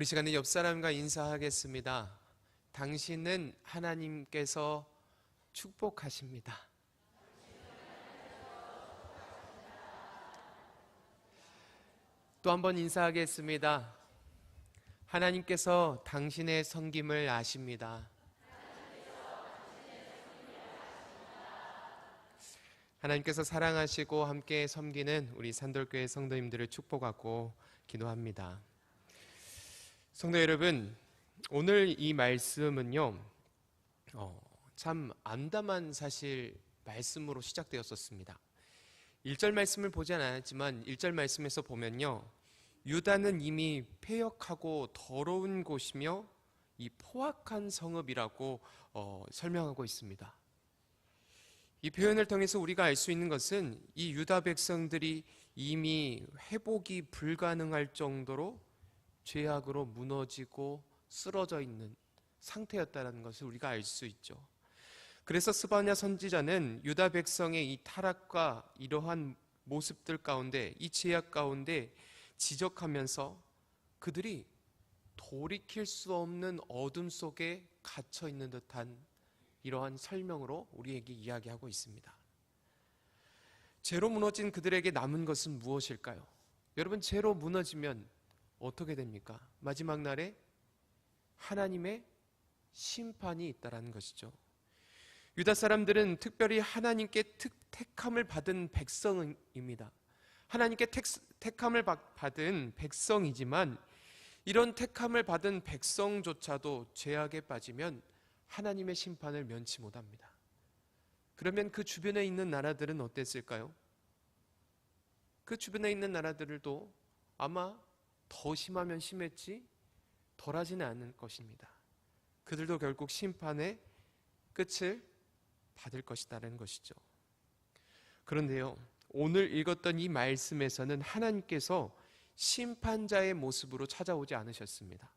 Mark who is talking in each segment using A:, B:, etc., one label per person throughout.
A: 우리 시간에 옆 사람과 인사하겠습니다. 당신은 하나님께서 축복하십니다. 또 한 번 인사하겠습니다. 하나님께서 당신의 섬김을 아십니다. 하나님께서 사랑하시고 함께 섬기는 우리 산돌교회 성도님들을 축복하고 기도합니다. 성도 여러분, 오늘 이 말씀은요, 참 암담한 사실 말씀으로 시작되었었습니다. 1절 말씀을 보지 않았지만 1절 말씀에서 보면요, 유다는 이미 패역하고 더러운 곳이며 이 포악한 성읍이라고 설명하고 있습니다. 이 표현을 통해서 우리가 알 수 있는 것은 이 유다 백성들이 이미 회복이 불가능할 정도로 죄악으로 무너지고 쓰러져 있는 상태였다는 것을 우리가 알 수 있죠. 그래서 스바냐 선지자는 유다 백성의 이 타락과 이러한 모습들 가운데, 이 죄악 가운데 지적하면서 그들이 돌이킬 수 없는 어둠 속에 갇혀 있는 듯한 이러한 설명으로 우리에게 이야기하고 있습니다. 죄로 무너진 그들에게 남은 것은 무엇일까요? 여러분, 죄로 무너지면 어떻게 됩니까? 마지막 날에 하나님의 심판이 있다라는 것이죠. 유다 사람들은 특별히 하나님께 택함을 받은 백성입니다. 하나님께 택함을 받은 백성이지만 이런 택함을 받은 백성조차도 죄악에 빠지면 하나님의 심판을 면치 못합니다. 그러면 그 주변에 있는 나라들은 어땠을까요? 그 주변에 있는 나라들도 아마 더 심하면 심했지 덜하지는 않을 것입니다. 그들도 결국 심판의 끝을 받을 것이라는 것이죠. 그런데요, 오늘 읽었던 이 말씀에서는 하나님께서 심판자의 모습으로 찾아오지 않으셨습니다.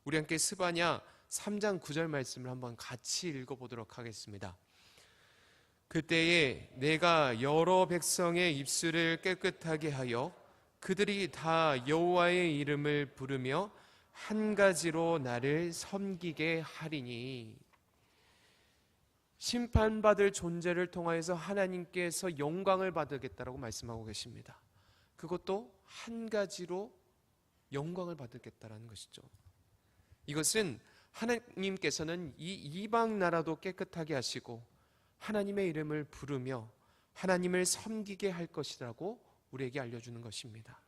A: 우리 함께 스바냐 3장 9절 말씀을 한번 같이 읽어보도록 하겠습니다. 그때에 내가 여러 백성의 입술을 깨끗하게 하여 그들이 다 여호와의 이름을 부르며 한 가지로 나를 섬기게 하리니. 심판받을 존재를 통하여서 하나님께서 영광을 받으겠다라고 말씀하고 계십니다. 그것도 한 가지로 영광을 받으겠다라는 것이죠. 이것은 하나님께서는 이 이방 나라도 깨끗하게 하시고 하나님의 이름을 부르며 하나님을 섬기게 할 것이라고 우리에게 알려주는 것입니다.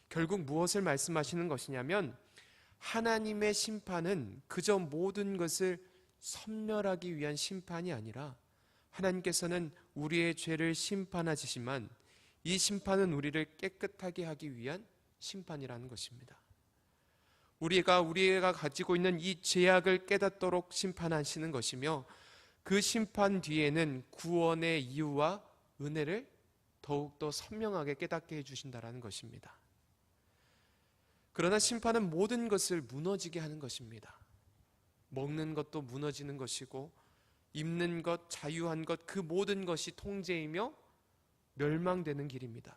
A: 결국 무엇을 말씀하시는 것이냐면 하나님의 심판은 그저 모든 것을 섬멸하기 위한 심판이 아니라 하나님께서는 우리의 죄를 심판하시지만 이 심판은 우리를 깨끗하게 하기 위한 심판이라는 것입니다. 우리가 가지고 있는 이 죄악을 깨닫도록 심판하시는 것이며 그 심판 뒤에는 구원의 이유와 은혜를 더욱더 선명하게 깨닫게 해주신다는 것입니다. 그러나 심판은 모든 것을 무너지게 하는 것입니다. 먹는 것도 무너지는 것이고 입는 것, 자유한 것, 그 모든 것이 통제이며 멸망되는 길입니다.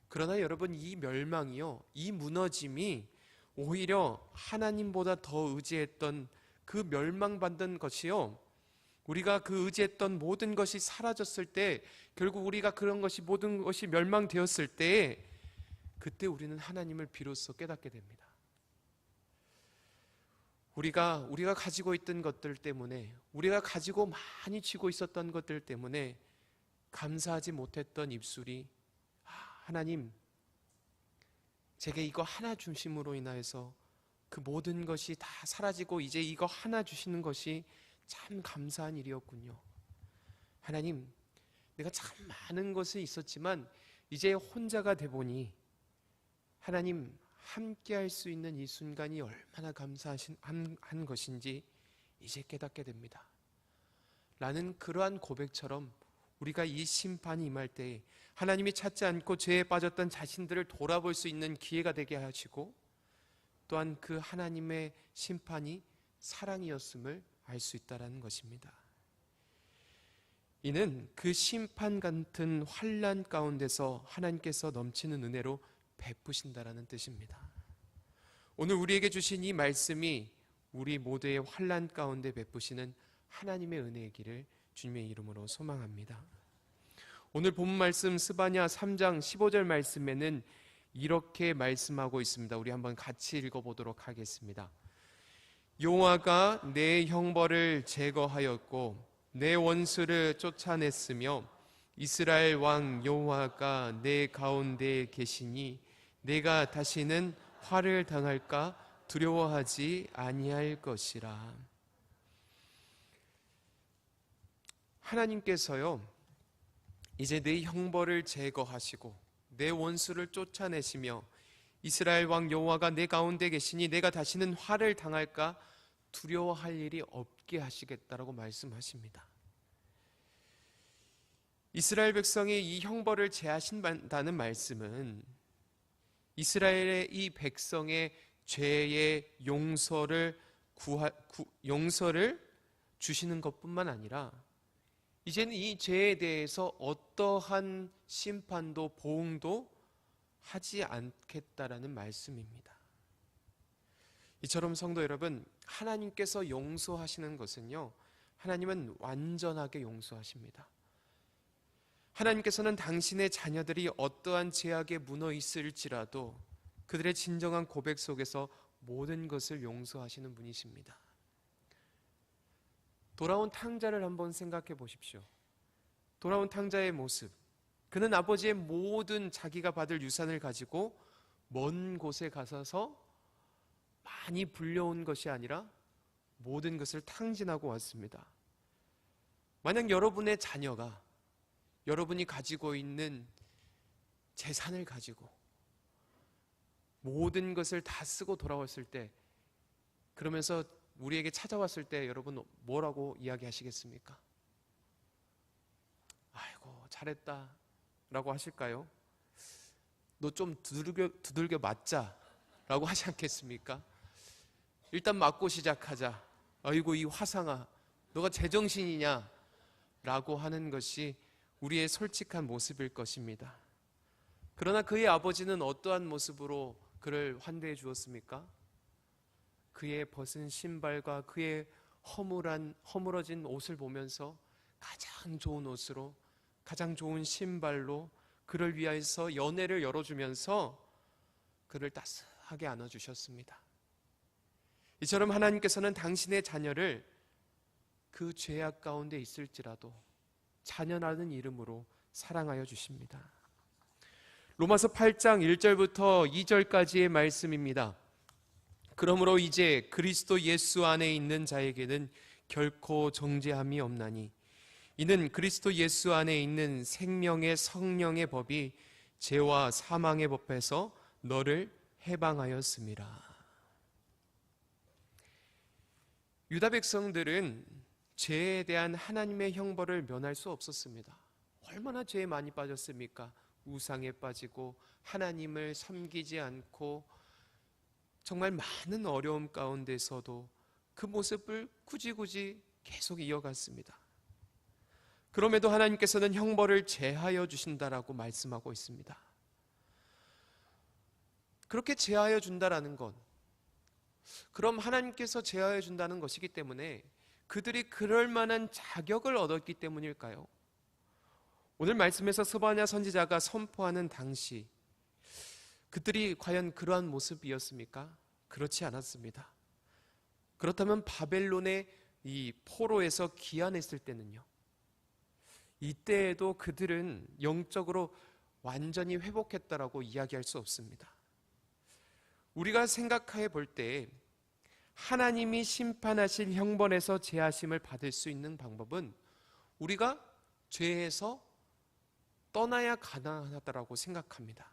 A: 그러나 여러분, 이 멸망이요, 이 무너짐이 오히려 하나님보다 더 의지했던 그 멸망받는 것이요, 우리가 그 의지했던 모든 것이 사라졌을 때, 결국 우리가 그런 것이 모든 것이 멸망되었을 때, 그때 우리는 하나님을 비로소 깨닫게 됩니다. 우리가 가지고 있던 것들 때문에, 우리가 가지고 많이 쥐고 있었던 것들 때문에 감사하지 못했던 입술이 하나님, 제게 이거 하나 주심으로 인하여서 그 모든 것이 다 사라지고 이제 이거 하나 주시는 것이 참 감사한 일이었군요. 하나님, 내가 참 많은 것이 있었지만 이제 혼자가 돼 보니 하나님 함께 할 수 있는 이 순간이 얼마나 감사한 것인지 이제 깨닫게 됩니다. 라는 그러한 고백처럼 우리가 이 심판이 임할 때 하나님이 찾지 않고 죄에 빠졌던 자신들을 돌아볼 수 있는 기회가 되게 하시고, 또한 그 하나님의 심판이 사랑이었음을 알 수 있다는 것입니다. 이는 그 심판 같은 환난 가운데서 하나님께서 넘치는 은혜로 베푸신다라는 뜻입니다. 오늘 우리에게 주신 이 말씀이 우리 모두의 환난 가운데 베푸시는 하나님의 은혜이기를 주님의 이름으로 소망합니다. 오늘 본 말씀 스바냐 3장 15절 말씀에는 이렇게 말씀하고 있습니다. 우리 한번 같이 읽어보도록 하겠습니다. 여호와가 내 형벌을 제거하였고 내 원수를 쫓아냈으며 이스라엘 왕 여호와가 내 가운데 계시니 내가 다시는 화를 당할까 두려워하지 아니할 것이라. 하나님께서요, 이제 내 형벌을 제거하시고 내 원수를 쫓아내시며 이스라엘 왕 여호와가 내 가운데 계시니 내가 다시는 화를 당할까 두려워할 일이 없게 하시겠다라고 말씀하십니다. 이스라엘 백성이 이 형벌을 제하신다는 말씀은 이스라엘의 이 백성의 죄의 용서를 주시는 것뿐만 아니라 이제는 이 죄에 대해서 어떠한 심판도 보응도 하지 않겠다라는 말씀입니다. 이처럼 성도 여러분, 하나님께서 용서하시는 것은요, 하나님은 완전하게 용서하십니다. 하나님께서는 당신의 자녀들이 어떠한 죄악에 무너 있을지라도 그들의 진정한 고백 속에서 모든 것을 용서하시는 분이십니다. 돌아온 탕자를 한번 생각해 보십시오. 돌아온 탕자의 모습. 그는 아버지의 모든 자기가 받을 유산을 가지고 먼 곳에 가서 많이 불려온 것이 아니라 모든 것을 탕진하고 왔습니다. 만약 여러분의 자녀가 여러분이 가지고 있는 재산을 가지고 모든 것을 다 쓰고 돌아왔을 때, 그러면서 우리에게 찾아왔을 때 여러분 뭐라고 이야기하시겠습니까? 아이고 잘했다 라고 하실까요? 너 좀 두들겨 맞자 라고 하지 않겠습니까? 일단 맞고 시작하자. 아이고 이 화상아 너가 제정신이냐 라고 하는 것이 우리의 솔직한 모습일 것입니다. 그러나 그의 아버지는 어떠한 모습으로 그를 환대해 주었습니까? 그의 벗은 신발과 그의 허물어진 옷을 보면서 가장 좋은 옷으로, 가장 좋은 신발로 그를 위해서 연회를 열어주면서 그를 따스하게 안아주셨습니다. 이처럼 하나님께서는 당신의 자녀를 그 죄악 가운데 있을지라도 자녀라는 이름으로 사랑하여 주십니다. 로마서 8장 1절부터 2절까지의 말씀입니다. 그러므로 이제 그리스도 예수 안에 있는 자에게는 결코 정죄함이 없나니 이는 그리스도 예수 안에 있는 생명의 성령의 법이 죄와 사망의 법에서 너를 해방하였음이라. 유다 백성들은 죄에 대한 하나님의 형벌을 면할 수 없었습니다. 얼마나 죄에 많이 빠졌습니까? 우상에 빠지고 하나님을 섬기지 않고 정말 많은 어려움 가운데서도 그 모습을 굳이 계속 이어갔습니다. 그럼에도 하나님께서는 형벌을 제하여 주신다라고 말씀하고 있습니다. 그렇게 제하여 준다라는 것, 그럼 하나님께서 제하여 준다는 것이기 때문에 그들이 그럴 만한 자격을 얻었기 때문일까요? 오늘 말씀에서 스바냐 선지자가 선포하는 당시 그들이 과연 그러한 모습이었습니까? 그렇지 않았습니다. 그렇다면 바벨론의 이 포로에서 귀환했을 때는요, 이때에도 그들은 영적으로 완전히 회복했다라고 이야기할 수 없습니다. 우리가 생각해 볼 때 하나님이 심판하실 형벌에서 제하심을 받을 수 있는 방법은 우리가 죄에서 떠나야 가능하다라고 생각합니다.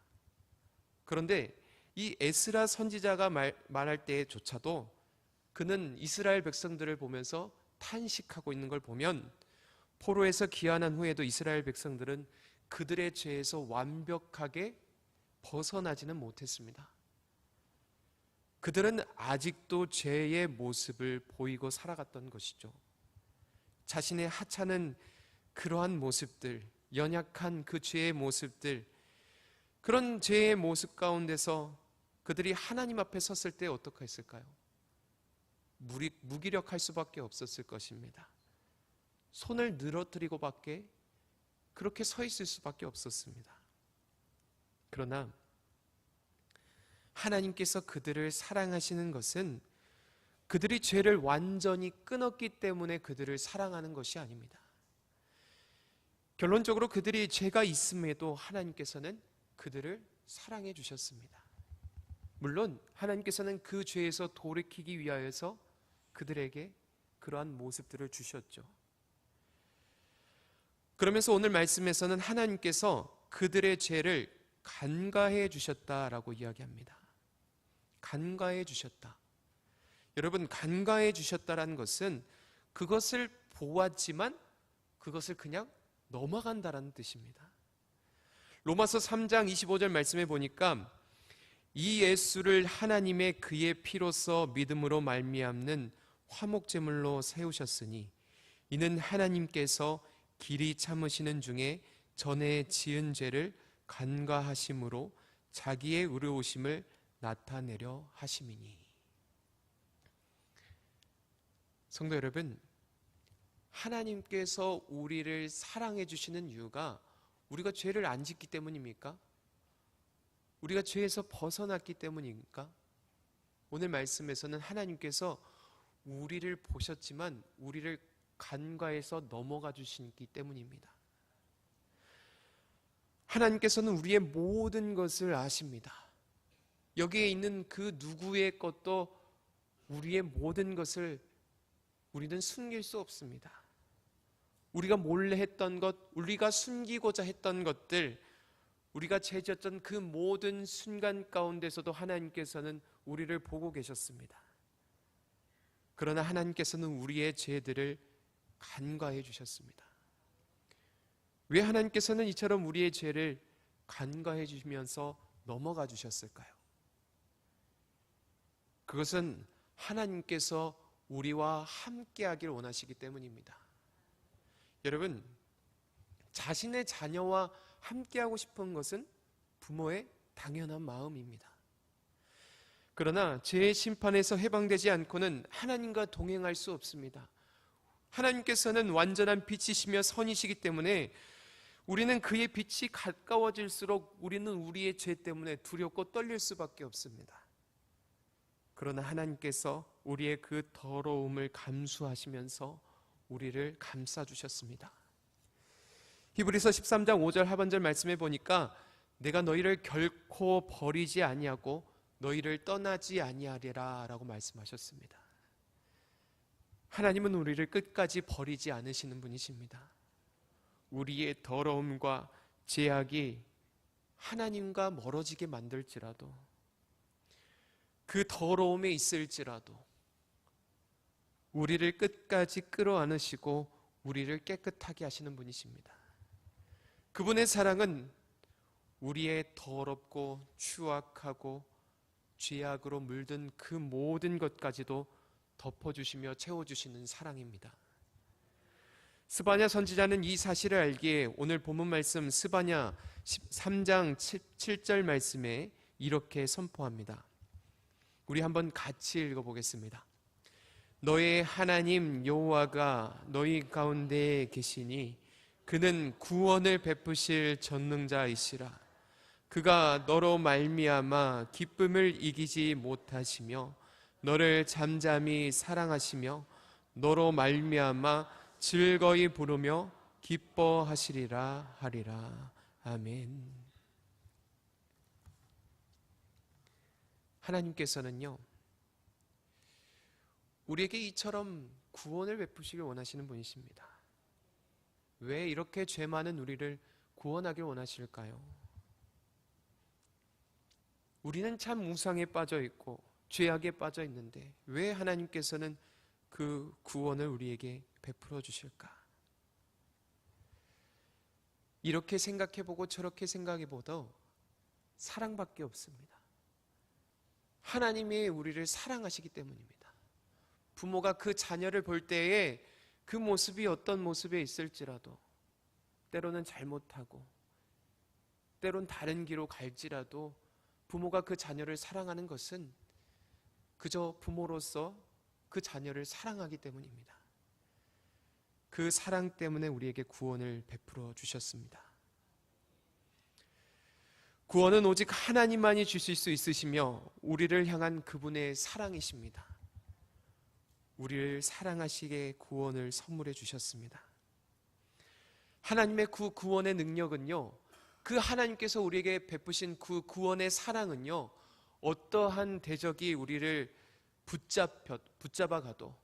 A: 그런데 이 에스라 선지자가 말할 때조차도 그는 이스라엘 백성들을 보면서 탄식하고 있는 걸 보면 포로에서 귀환한 후에도 이스라엘 백성들은 그들의 죄에서 완벽하게 벗어나지는 못했습니다. 그들은 아직도 죄의 모습을 보이고 살아갔던 것이죠. 자신의 하찮은 그러한 모습들, 연약한 그 죄의 모습들, 그런 죄의 모습 가운데서 그들이 하나님 앞에 섰을 때 어떻게 했을까요? 무기력할 수밖에 없었을 것입니다. 손을 늘어뜨리고밖에 그렇게 서 있을 수밖에 없었습니다. 그러나 하나님께서 그들을 사랑하시는 것은 그들이 죄를 완전히 끊었기 때문에 그들을 사랑하는 것이 아닙니다. 결론적으로 그들이 죄가 있음에도 하나님께서는 그들을 사랑해 주셨습니다. 물론 하나님께서는 그 죄에서 돌이키기 위하여서 그들에게 그러한 모습들을 주셨죠. 그러면서 오늘 말씀에서는 하나님께서 그들의 죄를 간과해 주셨다라고 이야기합니다. 간과해 주셨다. 여러분, 간과해 주셨다라는 것은 그것을 보았지만 그것을 그냥 넘어간다라는 뜻입니다. 로마서 3장 25절 말씀에 보니까 이 예수를 하나님의 그의 피로써 믿음으로 말미암는 화목제물로 세우셨으니 이는 하나님께서 길이 참으시는 중에 전에 지은 죄를 간과하심으로 자기의 의로우심을 나타내려 하심이니. 성도 여러분, 하나님께서 우리를 사랑해 주시는 이유가 우리가 죄를 안 짓기 때문입니까? 우리가 죄에서 벗어났기 때문입니까? 오늘 말씀에서는 하나님께서 우리를 보셨지만 우리를 간과해서 넘어가 주시기 때문입니다. 하나님께서는 우리의 모든 것을 아십니다. 여기에 있는 그 누구의 것도 우리의 모든 것을 우리는 숨길 수 없습니다. 우리가 몰래 했던 것, 우리가 숨기고자 했던 것들, 우리가 죄졌던 그 모든 순간 가운데서도 하나님께서는 우리를 보고 계셨습니다. 그러나 하나님께서는 우리의 죄들을 간과해 주셨습니다. 왜 하나님께서는 이처럼 우리의 죄를 간과해 주시면서 넘어가 주셨을까요? 그것은 하나님께서 우리와 함께하길 원하시기 때문입니다. 여러분, 자신의 자녀와 함께하고 싶은 것은 부모의 당연한 마음입니다. 그러나 죄의 심판에서 해방되지 않고는 하나님과 동행할 수 없습니다. 하나님께서는 완전한 빛이시며 선이시기 때문에 우리는 그의 빛이 가까워질수록 우리는 우리의 죄 때문에 두렵고 떨릴 수밖에 없습니다. 그러나 하나님께서 우리의 그 더러움을 감수하시면서 우리를 감싸주셨습니다. 히브리서 13장 5절 하반절 말씀해 보니까 내가 너희를 결코 버리지 아니하고 너희를 떠나지 아니하리라 라고 말씀하셨습니다. 하나님은 우리를 끝까지 버리지 않으시는 분이십니다. 우리의 더러움과 죄악이 하나님과 멀어지게 만들지라도, 그 더러움에 있을지라도 우리를 끝까지 끌어안으시고 우리를 깨끗하게 하시는 분이십니다. 그분의 사랑은 우리의 더럽고 추악하고 죄악으로 물든 그 모든 것까지도 덮어주시며 채워주시는 사랑입니다. 스바냐 선지자는 이 사실을 알기에 오늘 본문 말씀 스바냐 13장 7절 말씀에 이렇게 선포합니다. 우리 한번 같이 읽어보겠습니다. 너의 하나님 여호와가 너희 가운데에 계시니 그는 구원을 베푸실 전능자이시라. 그가 너로 말미암아 기쁨을 이기지 못하시며 너를 잠잠히 사랑하시며 너로 말미암아 즐거이 부르며 기뻐하시리라 하리라. 아멘. 하나님께서는요, 우리에게 이처럼 구원을 베푸시길 원하시는 분이십니다. 왜 이렇게 죄 많은 우리를 구원하길 원하실까요? 우리는 참 우상에 빠져 있고 죄악에 빠져 있는데 왜 하나님께서는 그 구원을 우리에게 베풀어 주실까? 이렇게 생각해보고 저렇게 생각해보도 사랑밖에 없습니다. 하나님이 우리를 사랑하시기 때문입니다. 부모가 그 자녀를 볼 때에 그 모습이 어떤 모습에 있을지라도, 때로는 잘못하고 때론 다른 길로 갈지라도 부모가 그 자녀를 사랑하는 것은 그저 부모로서 그 자녀를 사랑하기 때문입니다. 그 사랑 때문에 우리에게 구원을 베풀어 주셨습니다. 구원은 오직 하나님만이 주실 수 있으시며 우리를 향한 그분의 사랑이십니다. 우리를 사랑하시게 구원을 선물해 주셨습니다. 하나님의 그 구원의 능력은요, 그 하나님께서 우리에게 베푸신 그 구원의 사랑은요, 어떠한 대적이 우리를 붙잡아가도,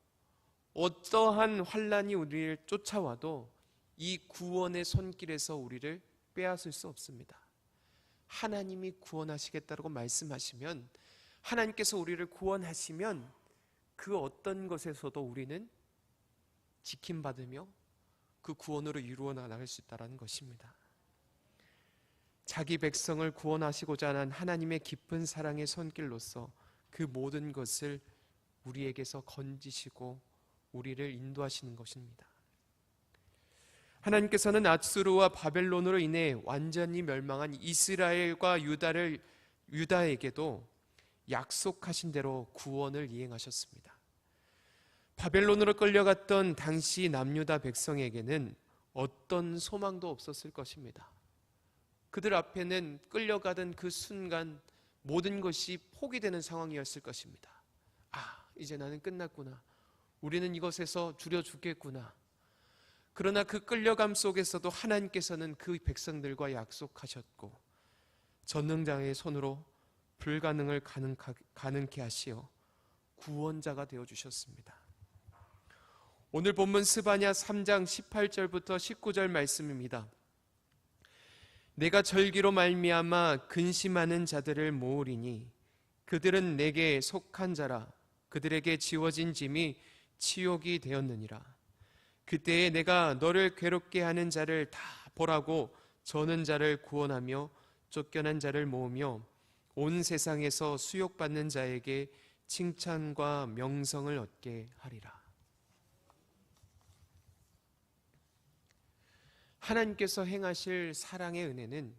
A: 어떠한 환난이 우리를 쫓아와도 이 구원의 손길에서 우리를 빼앗을 수 없습니다. 하나님이 구원하시겠다고 말씀하시면, 하나님께서 우리를 구원하시면 그 어떤 것에서도 우리는 지킴받으며 그 구원으로 이루어 나갈 수 있다는 것입니다. 자기 백성을 구원하시고자 하는 하나님의 깊은 사랑의 손길로서 그 모든 것을 우리에게서 건지시고 우리를 인도하시는 것입니다. 하나님께서는 아수르와 바벨론으로 인해 완전히 멸망한 이스라엘과 유다에게도 약속하신 대로 구원을 이행하셨습니다. 바벨론으로 끌려갔던 당시 남유다 백성에게는 어떤 소망도 없었을 것입니다. 그들 앞에는 끌려가던 그 순간 모든 것이 포기되는 상황이었을 것입니다. 이제 나는 끝났구나. 우리는 이것에서 줄여 죽겠구나. 그러나 그 끌려감 속에서도 하나님께서는 그 백성들과 약속하셨고 전능자의 손으로 불가능을 가능케 하시어 구원자가 되어주셨습니다. 오늘 본문 스바냐 3장 18절부터 19절 말씀입니다. 내가 절기로 말미암아 근심하는 자들을 모으리니 그들은 내게 속한 자라. 그들에게 지워진 짐이 치욕이 되었느니라. 그때에 내가 너를 괴롭게 하는 자를 다 보라고 저는 자를 구원하며 쫓겨난 자를 모으며 온 세상에서 수욕받는 자에게 칭찬과 명성을 얻게 하리라. 하나님께서 행하실 사랑의 은혜는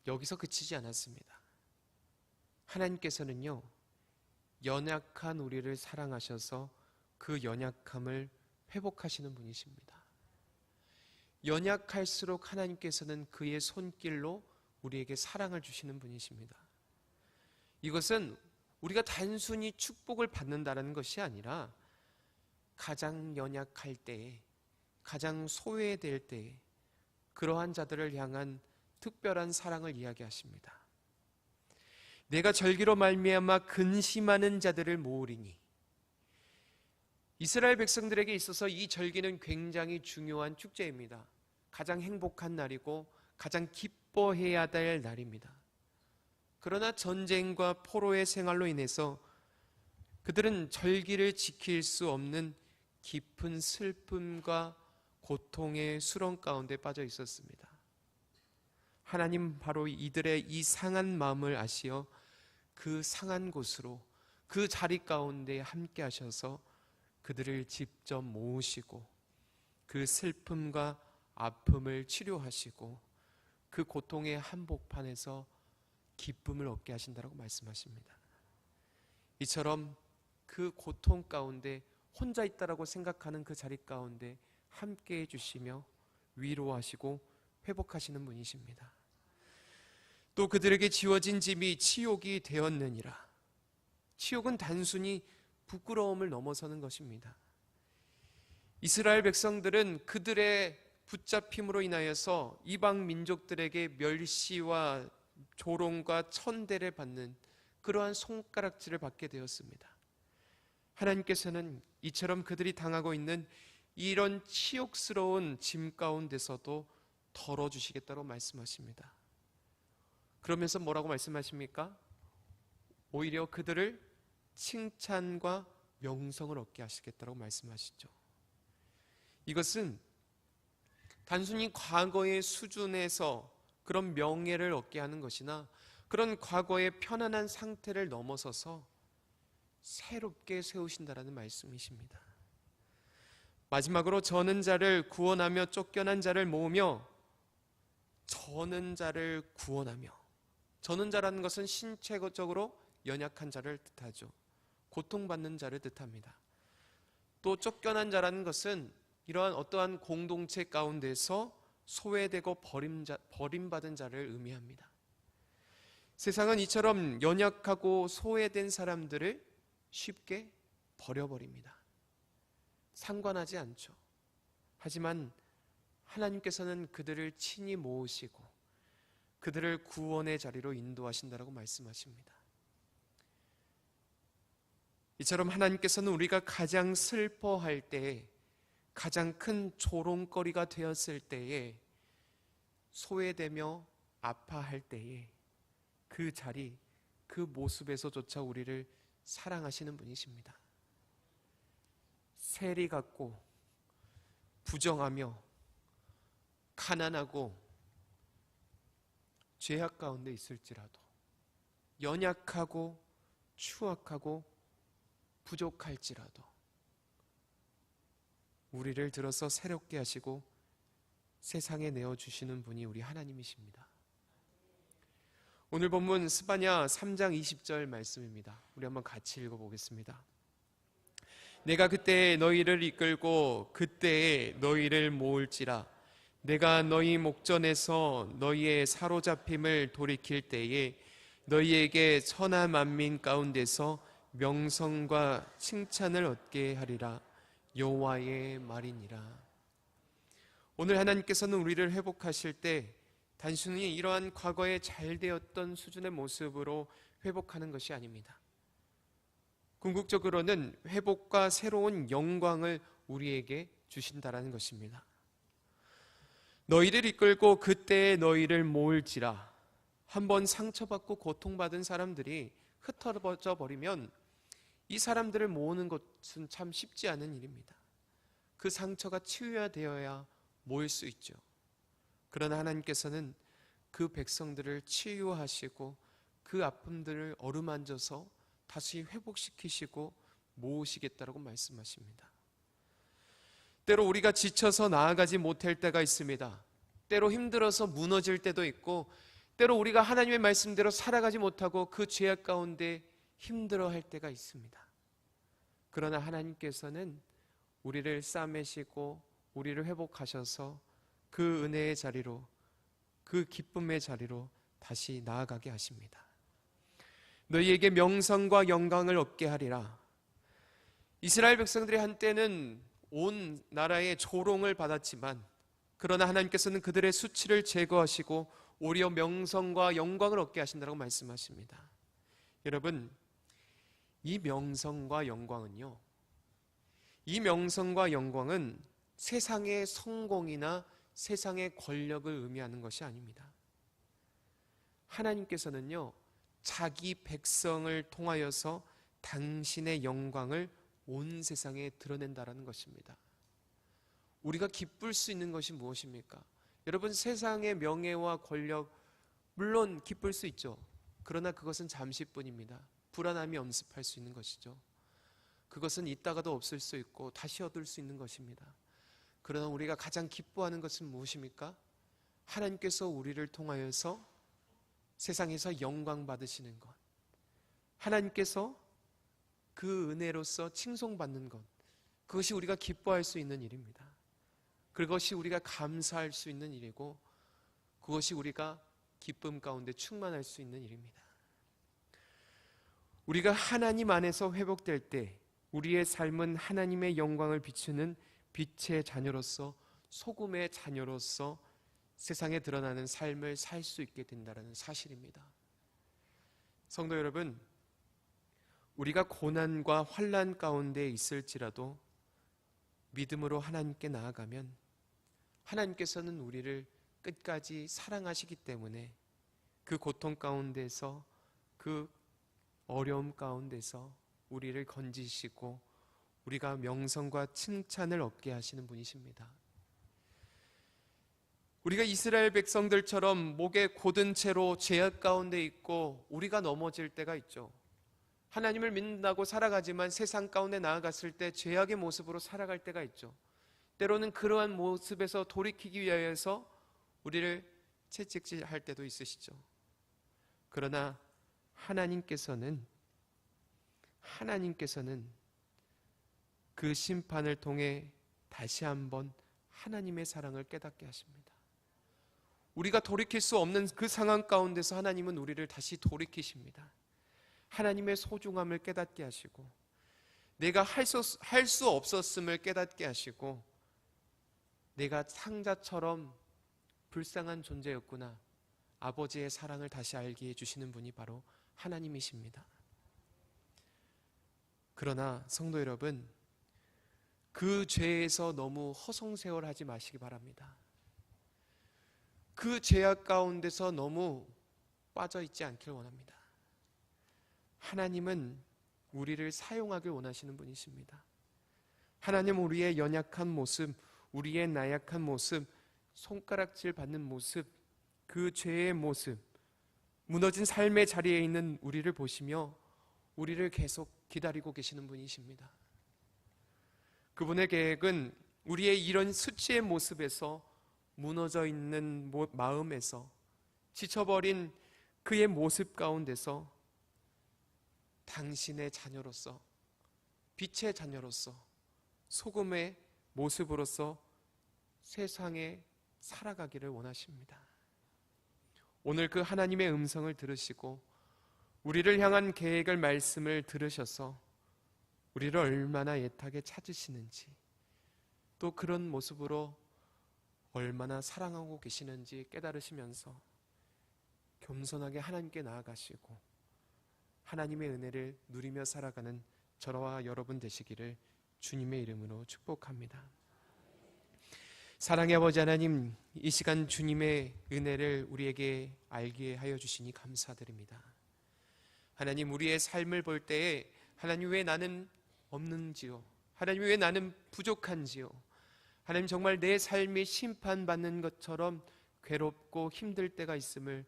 A: 여기서 그치지 않았습니다. 하나님께서는요, 연약한 우리를 사랑하셔서 그 연약함을 회복하시는 분이십니다. 연약할수록 하나님께서는 그의 손길로 우리에게 사랑을 주시는 분이십니다. 이것은 우리가 단순히 축복을 받는다는 것이 아니라 가장 연약할 때에, 가장 소외될 때에 그러한 자들을 향한 특별한 사랑을 이야기하십니다. 내가 절기로 말미암아 근심하는 자들을 모으리니. 이스라엘 백성들에게 있어서 이 절기는 굉장히 중요한 축제입니다. 가장 행복한 날이고 가장 기뻐해야 될 날입니다. 그러나 전쟁과 포로의 생활로 인해서 그들은 절기를 지킬 수 없는 깊은 슬픔과 고통의 수렁 가운데 빠져 있었습니다. 하나님 바로 이들의 이 상한 마음을 아시어 그 상한 곳으로, 그 자리 가운데 함께 하셔서 그들을 직접 모으시고 그 슬픔과 아픔을 치료하시고 그 고통의 한복판에서 기쁨을 얻게 하신다고 말씀하십니다. 이처럼 그 고통 가운데 혼자 있다라고 생각하는 그 자리 가운데 함께 해주시며 위로하시고 회복하시는 분이십니다. 또 그들에게 지워진 짐이 치욕이 되었느니라. 치욕은 단순히 부끄러움을 넘어서는 것입니다. 이스라엘 백성들은 그들의 붙잡힘으로 인하여서 이방 민족들에게 멸시와 조롱과 천대를 받는 그러한 손가락질을 받게 되었습니다. 하나님께서는 이처럼 그들이 당하고 있는 이런 치욕스러운 짐 가운데서도 덜어주시겠다고 말씀하십니다. 그러면서 뭐라고 말씀하십니까? 오히려 그들을 칭찬과 명성을 얻게 하시겠다고 말씀하시죠. 이것은 단순히 과거의 수준에서 그런 명예를 얻게 하는 것이나 그런 과거의 편안한 상태를 넘어서서 새롭게 세우신다라는 말씀이십니다. 마지막으로 저는 자를 구원하며 쫓겨난 자를 모으며 저는 자를 구원하며 전원자라는 것은 신체적으로 연약한 자를 뜻하죠. 고통받는 자를 뜻합니다. 또 쫓겨난 자라는 것은 이러한 어떠한 공동체 가운데서 소외되고 버림받은 자를 의미합니다. 세상은 이처럼 연약하고 소외된 사람들을 쉽게 버려버립니다. 상관하지 않죠. 하지만 하나님께서는 그들을 친히 모으시고 그들을 구원의 자리로 인도하신다라고 말씀하십니다. 이처럼 하나님께서는 우리가 가장 슬퍼할 때에, 가장 큰 조롱거리가 되었을 때에, 소외되며 아파할 때에 그 자리, 그 모습에서조차 우리를 사랑하시는 분이십니다. 세리 같고 부정하며 가난하고 죄악 가운데 있을지라도, 연약하고 추악하고 부족할지라도 우리를 들어서 새롭게 하시고 세상에 내어주시는 분이 우리 하나님이십니다. 오늘 본문 스바냐 3장 20절 말씀입니다. 우리 한번 같이 읽어보겠습니다. 내가 그때에 너희를 이끌고 그때에 너희를 모을지라. 내가 너희 목전에서 너희의 사로잡힘을 돌이킬 때에 너희에게 천하 만민 가운데서 명성과 칭찬을 얻게 하리라. 여호와의 말이니라. 오늘 하나님께서는 우리를 회복하실 때 단순히 이러한 과거에 잘 되었던 수준의 모습으로 회복하는 것이 아닙니다. 궁극적으로는 회복과 새로운 영광을 우리에게 주신다라는 것입니다. 너희를 이끌고 그때에 너희를 모을지라. 한번 상처받고 고통받은 사람들이 흩어져 버리면 이 사람들을 모으는 것은 참 쉽지 않은 일입니다. 그 상처가 치유되어야 모일 수 있죠. 그러나 하나님께서는 그 백성들을 치유하시고 그 아픔들을 어루만져서 다시 회복시키시고 모으시겠다라고 말씀하십니다. 때로 우리가 지쳐서 나아가지 못할 때가 있습니다. 때로 힘들어서 무너질 때도 있고, 때로 우리가 하나님의 말씀대로 살아가지 못하고 그 죄악 가운데 힘들어할 때가 있습니다. 그러나 하나님께서는 우리를 싸매시고 우리를 회복하셔서 그 은혜의 자리로, 그 기쁨의 자리로 다시 나아가게 하십니다. 너희에게 명성과 영광을 얻게 하리라. 이스라엘 백성들이 한때는 온 나라의 조롱을 받았지만, 그러나 하나님께서는 그들의 수치를 제거하시고 오히려 명성과 영광을 얻게 하신다고 말씀하십니다. 여러분, 이 명성과 영광은요, 이 명성과 영광은 세상의 성공이나 세상의 권력을 의미하는 것이 아닙니다. 하나님께서는요, 자기 백성을 통하여서 당신의 영광을 온 세상에 드러낸다라는 것입니다. 우리가 기쁠 수 있는 것이 무엇입니까? 여러분, 세상의 명예와 권력, 물론 기쁠 수 있죠. 그러나 그것은 잠시뿐입니다. 불안함이 엄습할 수 있는 것이죠. 그것은 있다가도 없을 수 있고 다시 얻을 수 있는 것입니다. 그러나 우리가 가장 기뻐하는 것은 무엇입니까? 하나님께서 우리를 통하여서 세상에서 영광 받으시는 것, 하나님께서 그 은혜로서 칭송받는 것, 그것이 우리가 기뻐할 수 있는 일입니다. 그것이 우리가 감사할 수 있는 일이고, 그것이 우리가 기쁨 가운데 충만할 수 있는 일입니다. 우리가 하나님 안에서 회복될 때 우리의 삶은 하나님의 영광을 비추는 빛의 자녀로서, 소금의 자녀로서 세상에 드러나는 삶을 살 수 있게 된다는 사실입니다. 성도 여러분, 우리가 고난과 환난 가운데 있을지라도 믿음으로 하나님께 나아가면 하나님께서는 우리를 끝까지 사랑하시기 때문에 그 고통 가운데서, 그 어려움 가운데서 우리를 건지시고 우리가 명성과 칭찬을 얻게 하시는 분이십니다. 우리가 이스라엘 백성들처럼 목에 곧은 채로 죄악 가운데 있고 우리가 넘어질 때가 있죠. 하나님을 믿는다고 살아가지만 세상 가운데 나아갔을 때 죄악의 모습으로 살아갈 때가 있죠. 때로는 그러한 모습에서 돌이키기 위해서 우리를 채찍질할 때도 있으시죠. 그러나 하나님께서는 그 심판을 통해 다시 한번 하나님의 사랑을 깨닫게 하십니다. 우리가 돌이킬 수 없는 그 상황 가운데서 하나님은 우리를 다시 돌이키십니다. 하나님의 소중함을 깨닫게 하시고, 내가 할 수 없었음을 깨닫게 하시고, 내가 상자처럼 불쌍한 존재였구나, 아버지의 사랑을 다시 알게 해주시는 분이 바로 하나님이십니다. 그러나 성도 여러분, 그 죄에서 너무 허송세월하지 마시기 바랍니다. 그 죄악 가운데서 너무 빠져있지 않길 원합니다. 하나님은 우리를 사용하길 원하시는 분이십니다. 하나님은 우리의 연약한 모습, 우리의 나약한 모습, 손가락질 받는 모습, 그 죄의 모습, 무너진 삶의 자리에 있는 우리를 보시며 우리를 계속 기다리고 계시는 분이십니다. 그분의 계획은 우리의 이런 수치의 모습에서, 무너져 있는 마음에서, 지쳐버린 그의 모습 가운데서 당신의 자녀로서, 빛의 자녀로서, 소금의 모습으로서 세상에 살아가기를 원하십니다. 오늘 그 하나님의 음성을 들으시고 우리를 향한 계획을, 말씀을 들으셔서 우리를 얼마나 애타게 찾으시는지, 또 그런 모습으로 얼마나 사랑하고 계시는지 깨달으시면서 겸손하게 하나님께 나아가시고 하나님의 은혜를 누리며 살아가는 저와 여러분 되시기를 주님의 이름으로 축복합니다. 사랑의 아버지 하나님, 이 시간 주님의 은혜를 우리에게 알게 하여 주시니 감사드립니다. 하나님, 우리의 삶을 볼 때에 하나님, 왜 나는 없는지요? 하나님, 왜 나는 부족한지요? 하나님, 정말 내 삶이 심판받는 것처럼 괴롭고 힘들 때가 있음을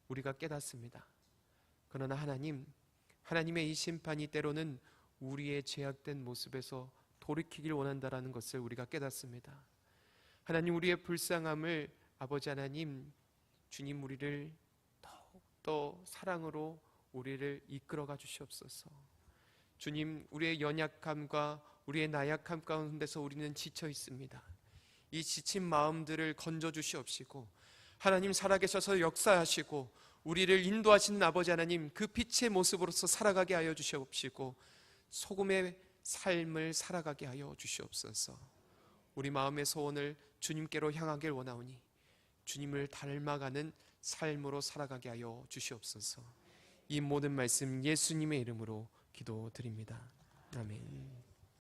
A: 우리가 깨닫습니다. 그러나 하나님, 하나님의 이 심판이 때로는 우리의 죄악된 모습에서 돌이키길 원한다는 것을 우리가 깨닫습니다. 하나님, 우리의 불쌍함을 아버지 하나님, 주님 우리를 더욱더 사랑으로 우리를 이끌어가 주시옵소서. 주님, 우리의 연약함과 우리의 나약함 가운데서 우리는 지쳐 있습니다. 이 지친 마음들을 건져 주시옵시고, 하나님 살아계셔서 역사하시고 우리를 인도하시는 아버지 하나님, 그 빛의 모습으로서 살아가게 하여 주시옵시고 소금의 삶을 살아가게 하여 주시옵소서. 우리 마음의 소원을 주님께로 향하길 원하오니 주님을 닮아가는 삶으로 살아가게 하여 주시옵소서. 이 모든 말씀 예수님의 이름으로 기도드립니다. 아멘.